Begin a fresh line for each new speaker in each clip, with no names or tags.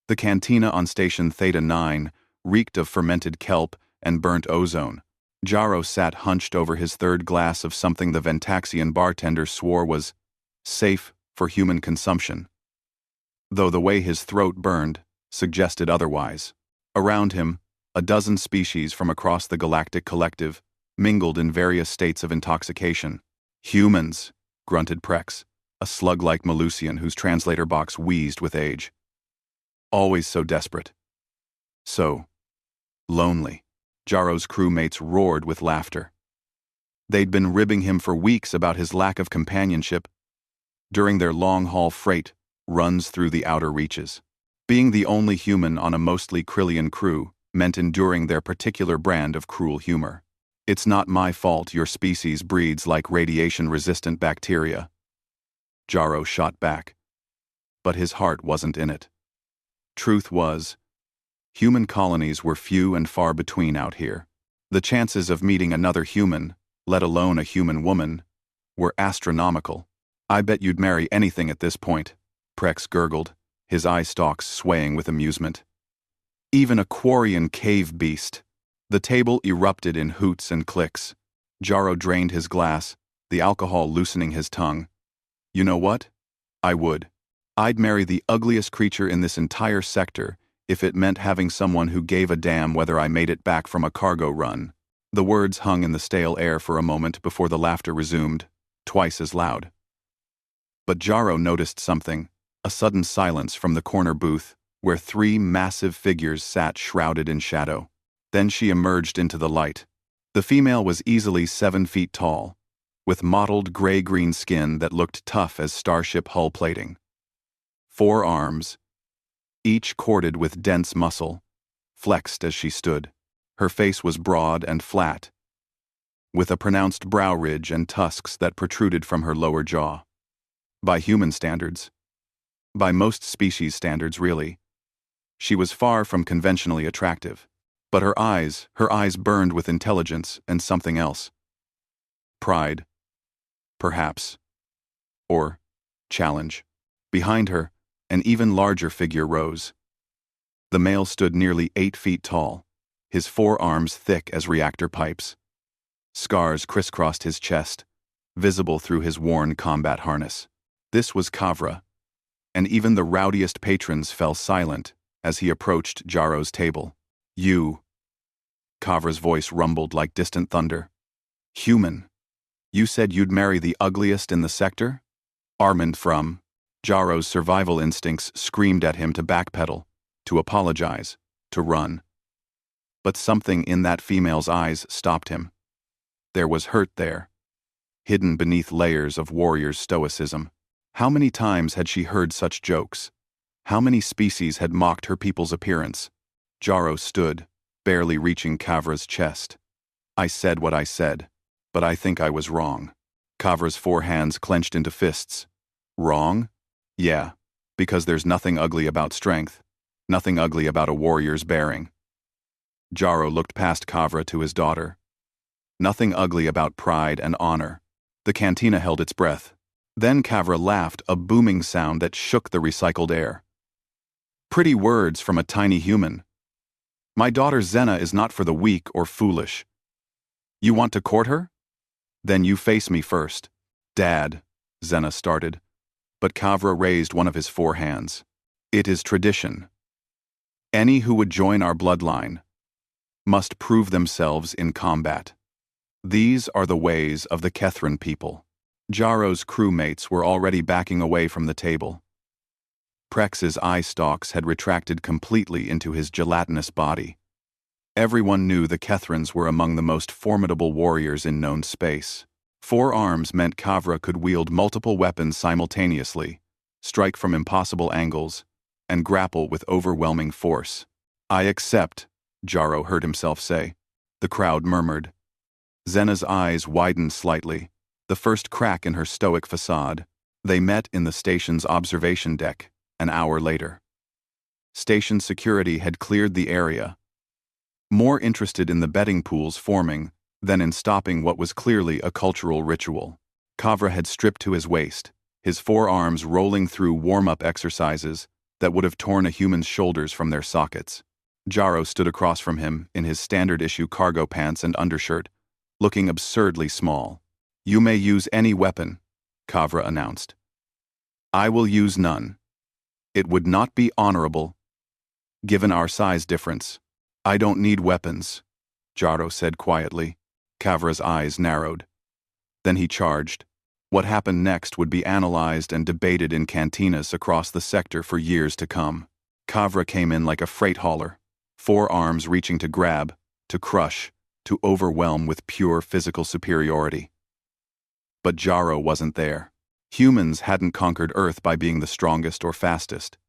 The cantina on Station Theta 9 reeked of fermented kelp and burnt ozone. Jaro sat hunched over his third glass of something the Ventaxian bartender swore was safe for human consumption, though the way his throat burned suggested otherwise. Around him, a dozen species from across the galactic collective mingled in various states of intoxication. Humans, grunted Prex, a slug-like Malusian whose translator box wheezed with age. Always so desperate. So lonely. Jaro's crewmates roared with laughter. They'd been ribbing him for weeks about his lack of companionship during their long-haul freight runs through the outer reaches. Being the only human on a mostly Krillian crew meant enduring their particular brand of cruel humor. It's not my fault your species breeds like radiation-resistant bacteria, Jaro shot back. But his heart wasn't in it. Truth was, human colonies were few and far between out here. The chances of meeting another human, let alone a human woman, were astronomical. I bet you'd marry anything at this point, Prex gurgled, his eye stalks swaying with amusement. Even a Quarian cave beast. The table erupted in hoots and clicks. Jaro drained his glass, the alcohol loosening his tongue. You know what? I would. I'd marry the ugliest creature in this entire sector if it meant having someone who gave a damn whether I made it back from a cargo run. The words hung in the stale air for a moment before the laughter resumed, twice as loud. But Jaro noticed something, a sudden silence from the corner booth, where three massive figures sat shrouded in shadow. Then she emerged into the light. The female was easily 7 feet tall, with mottled gray-green skin that looked tough as starship hull plating. 4 arms, each corded with dense muscle, flexed as she stood. Her face was broad and flat, with a pronounced brow ridge and tusks that protruded from her lower jaw. By human standards, by most species standards really, she was far from conventionally attractive. But her eyes burned with intelligence and something else. Pride, perhaps, or challenge. Behind her, an even larger figure rose. The male stood nearly 8 feet tall, his 4 arms thick as reactor pipes. Scars crisscrossed his chest, visible through his worn combat harness. This was Kavra, and even the rowdiest patrons fell silent as he approached Jaro's table. You. Kavra's voice rumbled like distant thunder. Human. You said you'd marry the ugliest in the sector? Armand from. Jaro's survival instincts screamed at him to backpedal, to apologize, to run. But something in that female's eyes stopped him. There was hurt there, hidden beneath layers of warrior's stoicism. How many times had she heard such jokes? How many species had mocked her people's appearance? Jaro stood, barely reaching Kavra's chest. I said what I said, but I think I was wrong. Kavra's 4 hands clenched into fists. Wrong? Yeah, because there's nothing ugly about strength, nothing ugly about a warrior's bearing. Jaro looked past Kavra to his daughter. Nothing ugly about pride and honor. The cantina held its breath. Then Kavra laughed, a booming sound that shook the recycled air. Pretty words from a tiny human. My daughter Zena is not for the weak or foolish. You want to court her? Then you face me first. Dad, Zena started, but Kavra raised one of his 4 hands. It is tradition. Any who would join our bloodline must prove themselves in combat. These are the ways of the Kethran people. Jaro's crewmates were already backing away from the table. Prex's eye stalks had retracted completely into his gelatinous body. Everyone knew the Kethrans were among the most formidable warriors in known space. 4 arms meant Kavra could wield multiple weapons simultaneously, strike from impossible angles, and grapple with overwhelming force. I accept, Jaro heard himself say. The crowd murmured. Zena's eyes widened slightly, the first crack in her stoic facade. They met in the station's observation deck, an hour later. Station security had cleared the area, more interested in the betting pools forming than in stopping what was clearly a cultural ritual. Kavra had stripped to his waist, his 4 arms rolling through warm-up exercises that would have torn a human's shoulders from their sockets. Jaro stood across from him in his standard-issue cargo pants and undershirt, looking absurdly small. "You may use any weapon," Kavra announced. "I will use none. It would not be honorable, given our size difference." "I don't need weapons," Jaro said quietly. Kavra's eyes narrowed. Then he charged. What happened next would be analyzed and debated in cantinas across the sector for years to come. Kavra came in like a freight hauler, 4 arms reaching to grab, to crush, to overwhelm with pure physical superiority. But Jaro wasn't there. Humans hadn't conquered Earth by being the strongest or fastest.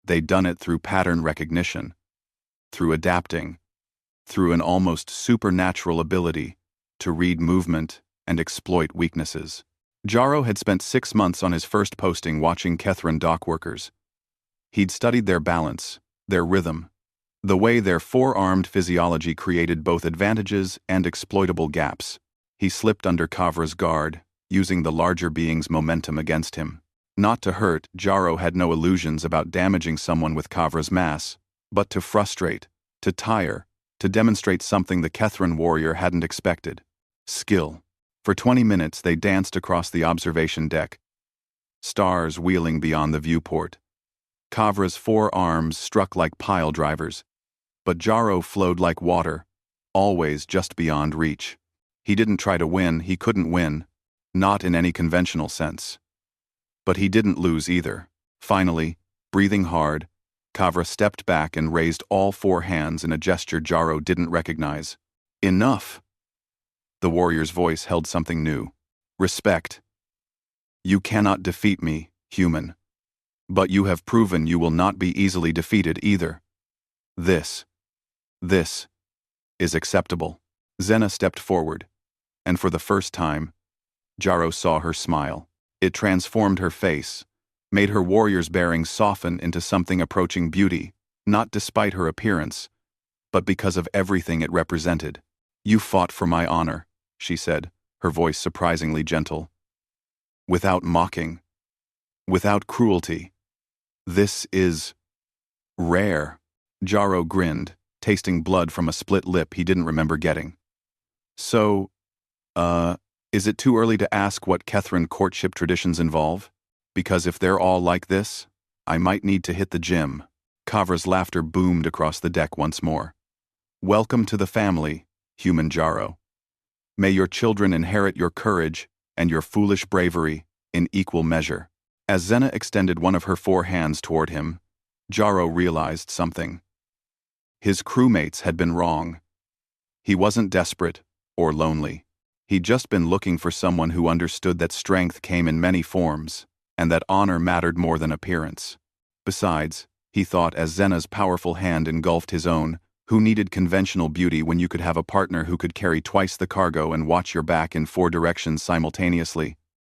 They'd done it through pattern recognition, through adapting, through an almost supernatural ability to read movement and exploit weaknesses. Jaro had spent 6 months on his first posting watching Kethran dockworkers. He'd studied their balance, their rhythm, the way their 4-armed physiology created both advantages and exploitable gaps. He slipped under Kavra's guard, using the larger being's momentum against him. Not to hurt, Jaro had no illusions about damaging someone with Kavra's mass, but to frustrate, to tire, to demonstrate something the Kethran warrior hadn't expected: skill. For 20 minutes they danced across the observation deck, stars wheeling beyond the viewport. Kavra's 4 arms struck like pile drivers, but Jaro flowed like water, always just beyond reach. He didn't try to win, he couldn't win, not in any conventional sense. But he didn't lose either. Finally, breathing hard, Kavra stepped back and raised all 4 hands in a gesture Jaro didn't recognize. "Enough!" The warrior's voice held something new. "Respect. You cannot defeat me, human. But you have proven you will not be easily defeated either. This is acceptable." Zena stepped forward, and for the first time, Jaro saw her smile. It transformed her face, made her warrior's bearing soften into something approaching beauty, not despite her appearance, but because of everything it represented. "You fought for my honor," she said, her voice surprisingly gentle. "Without mocking, without cruelty. This is rare." Jaro grinned, tasting blood from a split lip he didn't remember getting. "So, is it too early to ask what Kethran courtship traditions involve? Because if they're all like this, I might need to hit the gym." Kavra's laughter boomed across the deck once more. "Welcome to the family, human Jaro. May your children inherit your courage and your foolish bravery in equal measure." As Zena extended one of her 4 hands toward him, Jaro realized something. His crewmates had been wrong. He wasn't desperate or lonely. He'd just been looking for someone who understood that strength came in many forms, and that honor mattered more than appearance. Besides, he thought as Zena's powerful hand engulfed his own, who needed conventional beauty when you could have a partner who could carry twice the cargo and watch your back in 4 directions simultaneously?